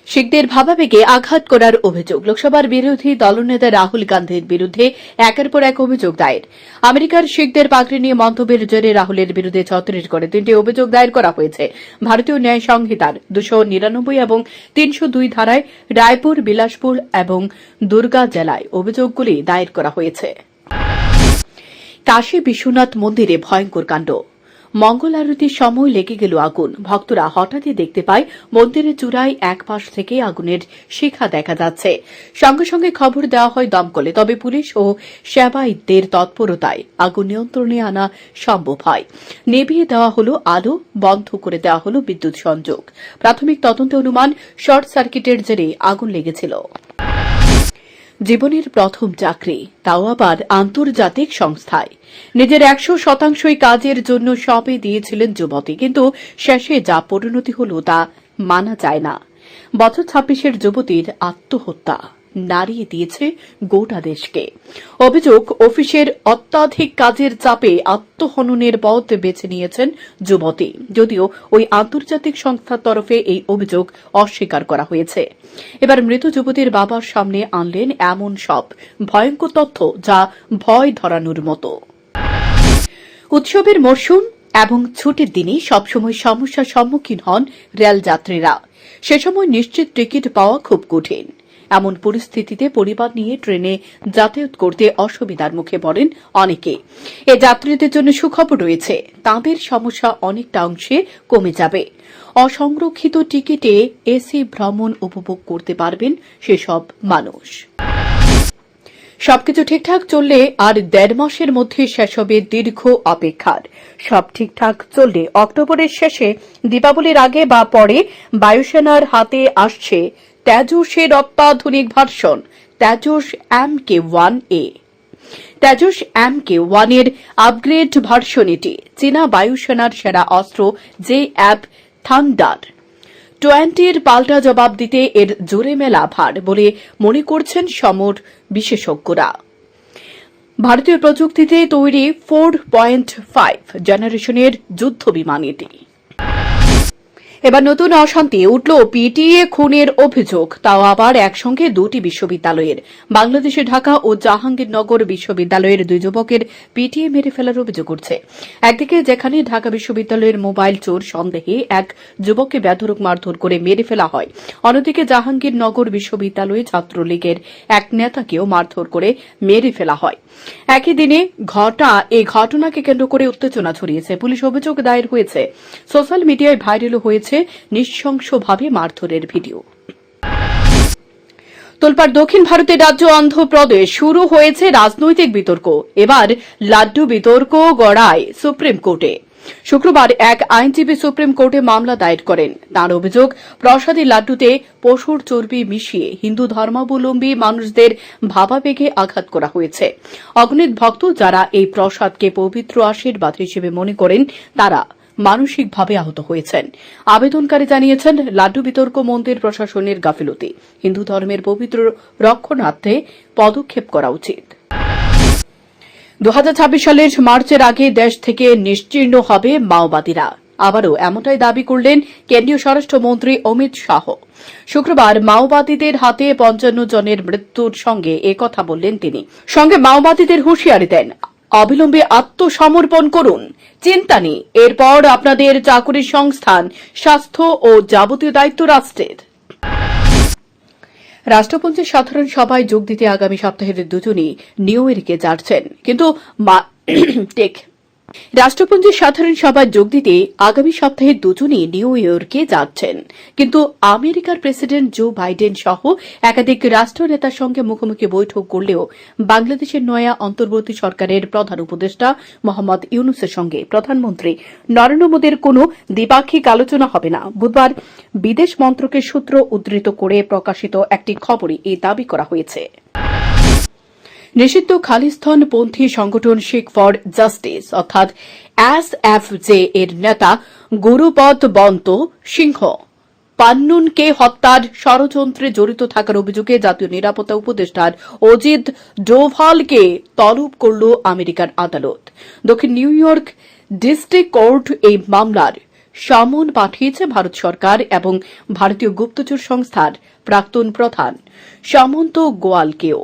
শিখদের ভাবাবেগে আঘাত করার অভিযোগ। লোকসভার বিরোধী দলনেতা রাহুল গান্ধীর বিরুদ্ধে একের পর এক অভিযোগ দায়ের। আমেরিকার শিখদের পাগড়ি নিয়ে মন্তব্যের জেরে রাহুলের বিরুদ্ধে ৩৬ করে ৩টি অভিযোগ দায়ের করা হয়েছে। ভারতীয় ন্যায় সংহিতার ২৯৯ এবং ৩০২ ধারায় রায়পুর, বিলাসপুর এবং দুর্গা জেলায় অভিযোগগুলি দায়ের করা হয়েছে। কাশী বিশ্বনাথ মন্দিরে ভয়ঙ্কর কাণ্ড। মঙ্গল আরতির সময় লেগে গেল আগুন। ভক্তরা হঠাৎই দেখতে পায় মন্দিরের চূড়ায় এক পাশ থেকে আগুনের শিখা দেখা যাচ্ছে। সঙ্গে সঙ্গে খবর দেওয়া হয় দমকলে, তবে পুলিশ ও সেবায়িতদের তৎপরতায় আগুন নিয়ন্ত্রণে আনা সম্ভব হয়। নেভিয়ে দেওয়া হল আলো, বন্ধ করে দেওয়া হল বিদ্যুৎ সংযোগ। প্রাথমিক তদন্তে অনুমান শর্ট সার্কিটের জেরে আগুন লেগেছিল। জীবনের প্রথম চাকরি, তাও আবার আন্তর্জাতিক সংস্থায়। নিজের ১০০% কাজের জন্য সবই দিয়েছিলেন যুবতী, কিন্তু শেষে যা পরিণতি হল তা মানা যায় না। বছর ২৬-এর যুবতীর আত্মহত্যা নাড়িয়ে দিয়েছে গোটা দেশকে। অভিযোগ, অফিসের অত্যাধিক কাজের চাপে আত্মহননের পথ বেছে নিয়েছেন যুবতী। যদিও ওই আন্তর্জাতিক সংস্থার তরফে এই অভিযোগ অস্বীকার করা হয়েছে। এবার মৃত যুবতীর বাবার সামনে আনলেন এমন সব ভয়ঙ্কর তথ্য যা ভয় ধরানোর মতো। উৎসবের মরশুম এবং ছুটির দিনে সবসময় সমস্যার সম্মুখীন হন রেল যাত্রীরা। সে সময় নিশ্চিত টিকিট পাওয়া খুব কঠিন। এমন পরিস্থিতিতে পরিবার নিয়ে ট্রেনে যাতায়াত করতে অসুবিধার মুখে পড়েন অনেকে। এ যাত্রীদের জন্য সুখবর রয়েছে, তাঁদের সমস্যা অনেকটা অংশে কমে যাবে। অসংরক্ষিত টিকিটে এসি ভ্রমণ উপভোগ করতে পারবেন সেসব মানুষ। সবকিছু ঠিকঠাক চললে আর ১.৫ মাসের মধ্যে শেষ হবে দীর্ঘ অপেক্ষার। সব ঠিকঠাক চললে অক্টোবরের শেষে, দীপাবলির আগে বা পরে বায়ুসেনার হাতে আসছে তেজসের অত্যাধুনিক version Tejas MK-1A। Tejas MK-1 এর আপগ্রেড ভার্সন এটি। চীনা বায়ুসেনার সেরা অস্ত্র JF থান্ডার 20-র পাল্টা জবাব দিতে এর জোরে মেলা ভার বলে মনে করছেন সমর বিশেষজ্ঞরা। ভারতীয় প্রযুক্তিতে তৈরি 4.5 জেনারেশনের যুদ্ধ বিমান এটি। এবার নতুন অশান্তি উঠল পিটিএ খুনের অভিযোগ, তাও আবার একসঙ্গে দুটি বিশ্ববিদ্যালয়ের। বাংলাদেশে ঢাকা ও জাহাঙ্গীরনগর বিশ্ববিদ্যালয়ের দুই যুবকের পিটিএ মেরে ফেলার অভিযোগ উঠছে। একদিকে যেখানে ঢাকা বিশ্ববিদ্যালয়ের মোবাইল চোর সন্দেহে এক যুবককে বেধড়ক মারধর করে মেরে ফেলা হয়, অন্যদিকে জাহাঙ্গীরনগর বিশ্ববিদ্যালয়ে ছাত্রলীগের এক নেতাকেও মারধর করে মেরে ফেলা হয়। একই দিনে এই ঘটনাকে কেন্দ্র করে উত্তেজনা ছড়িয়েছে। পুলিশ অভিযোগ দায়ের হয়েছে। সোশ্যাল মিডিয়ায় ভাইরাল হয়েছে নৃশংসভাবে মারধরের ভিডিও। তোলপাড় দক্ষিণ ভারতের রাজ্য অন্ধ্রপ্রদেশ। শুরু হয়েছে রাজনৈতিক বিতর্ক। এবার লাড্ডু বিতর্ক গড়ায় সুপ্রিম কোর্টে। শুক্রবার এক আইনজীবী সুপ্রিম কোর্টে মামলা দায়ের করেন। তাঁর অভিযোগ, প্রসাদী লাড্ডুতে পশুর চর্বি মিশিয়ে হিন্দু ধর্মাবলম্বী মানুষদের ভাবাবেগে আঘাত করা হয়েছে। অগণিত ভক্ত যারা এই প্রসাদকে পবিত্র আশীর্বাদ হিসেবে মনে করেন, তারা মানসিকভাবে আহত হয়েছেন। আবেদনকারী জানিয়েছেন, লাড্ডু বিতর্ক মন্দির প্রশাসনের গাফিলতি। হিন্দু ধর্মের পবিত্র রক্ষণার্থে পদক্ষেপ করা উচিত। ২০২৬ সালের মার্চের আগে দেশ থেকে নিশ্চিহ্ন হবে মাওবাদীরা। আবারও এমনটাই দাবি করলেন কেন্দ্রীয় স্বরাষ্ট্রমন্ত্রী অমিত শাহ। শুক্রবার মাওবাদীদের হাতে ৫৫ জনের মৃত্যুর সঙ্গে একথা বললেন তিনি। সঙ্গে মাওবাদীদের হুঁশিয়ারি দেন, অবিলম্বে আত্মসমর্পণ করুন, চিন্তা নেই, এরপর আপনাদের চাকরির সংস্থান, স্বাস্থ্য ও যাবতীয় দায়িত্ব রাষ্ট্রের। রাষ্ট্রপুঞ্জের সাধারণ সভায় যোগ দিতে আগামী সপ্তাহের দুজনই নিউ ইয়র্কে যাচ্ছেন, কিন্তু রাষ্ট্রপুঞ্জের সাধারণ সভায় যোগ দিতে আগামী সপ্তাহে দুজনই নিউ ইয়র্কে যাচ্ছেন, কিন্তু আমেরিকার প্রেসিডেন্ট জো বাইডেন সহ একাধিক রাষ্ট্রনেতার সঙ্গে মুখোমুখি বৈঠক করলেও বাংলাদেশের নয়া অন্তর্বর্তী সরকারের প্রধান উপদেষ্টা মোহাম্মদ ইউনূসের সঙ্গে প্রধানমন্ত্রী নরেন্দ্র মোদীর কোনো দ্বিপাক্ষিক আলোচনা হবে না। বুধবার বিদেশ মন্ত্রকের সূত্র উদ্ধৃত করে প্রকাশিত একটি খবরে এই দাবি করা হয়েছে। নিষিদ্ধ খালিস্তানপন্থী সংগঠন শিখ ফর জাস্টিস অর্থাৎ SFJ এর নেতা গুরুপদবন্ত সিংহ পান্নুনকে হত্যার ষড়যন্ত্রে জড়িত থাকার অভিযোগে জাতীয় নিরাপত্তা উপদেষ্টার অজিত ডোভালকে তলব করল আমেরিকার আদালত। দক্ষিণ নিউ ইয়র্ক ডিস্ট্রিক্ট কোর্ট এই মামলার সমন পাঠিয়েছে ভারত সরকার এবং ভারতীয় গুপ্তচর সংস্থার প্রাক্তন প্রধান সামন্ত গোয়ালকেও।